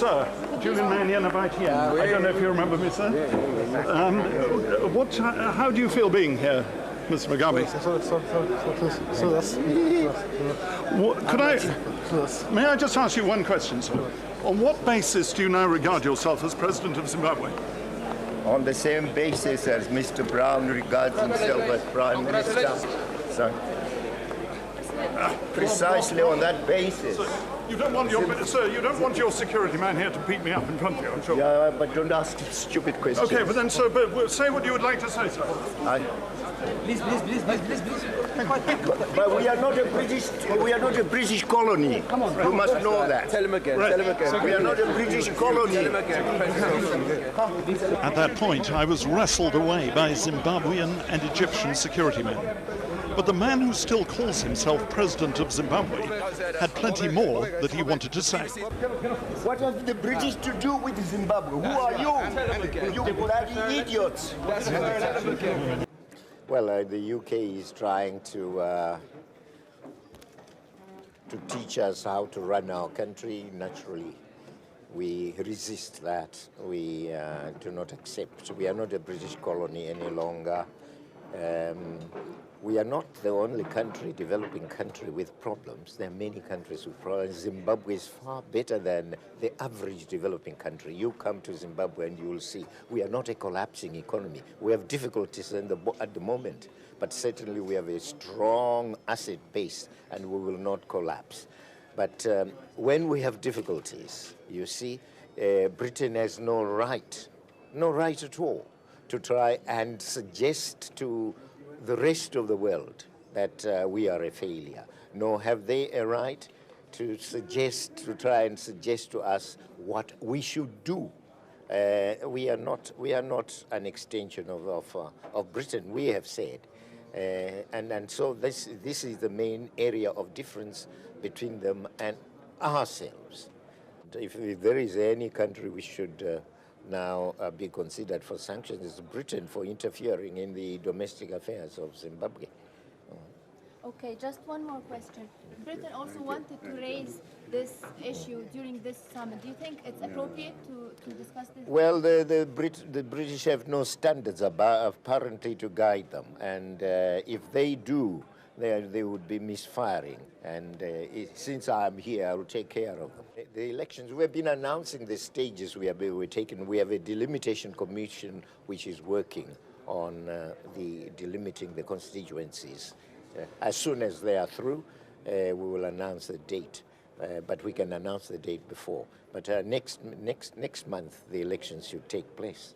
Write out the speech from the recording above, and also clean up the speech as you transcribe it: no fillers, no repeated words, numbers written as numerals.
Sir, Julian Mannion of ITN. I don't know if you remember me, sir. How do you feel being here, Mr. Mugabe? May I just ask you one question, sir? On what basis do you now regard yourself as President of Zimbabwe? On the same basis as Mr. Brown regards himself as Prime Minister. So, precisely on that basis. You don't want your security man here to beat me up in front of you, I'm sure. Yeah, but don't ask stupid questions. Okay, but then, sir, say what you would like to say, sir. Please. But we are not a British colony. Come on, you must know that. Tell him again. We are not a British colony. At that point, I was wrestled away by Zimbabwean and Egyptian security men. But the man who still calls himself President of Zimbabwe had plenty more that he wanted to say. What have the British to do with Zimbabwe? Who are you? You bloody idiots. Well, the UK is trying to teach us how to run our country. Naturally, we resist that. We do not accept. We are not a British colony any longer. We are not the only developing country with problems. There are many countries with problems. Zimbabwe is far better than the average developing country. You come to Zimbabwe and you will see we are not a collapsing economy. We have difficulties at the moment, but certainly we have a strong asset base and we will not collapse. But when we have difficulties, you see, Britain has no right at all to try and suggest to the rest of the world that we are a failure. Nor have they a right to try and suggest to us what we should do. We are not an extension of Britain, we have said. And so this is the main area of difference between them and ourselves. If there is any country we should now be considered for sanctions, is Britain for interfering in the domestic affairs of Zimbabwe. Okay, just one more question. Britain also wanted to raise this issue during this summit. Do you think it's appropriate to discuss this? Well, the British have no standards apparently to guide them, and if they do, they would be misfiring. And since I'm here, I will take care of them. The elections, we have been announcing the stages we're taking. We have a delimitation commission which is working on delimiting the constituencies. As soon as they are through, we will announce the date. But we can announce the date before. But next month, the elections should take place.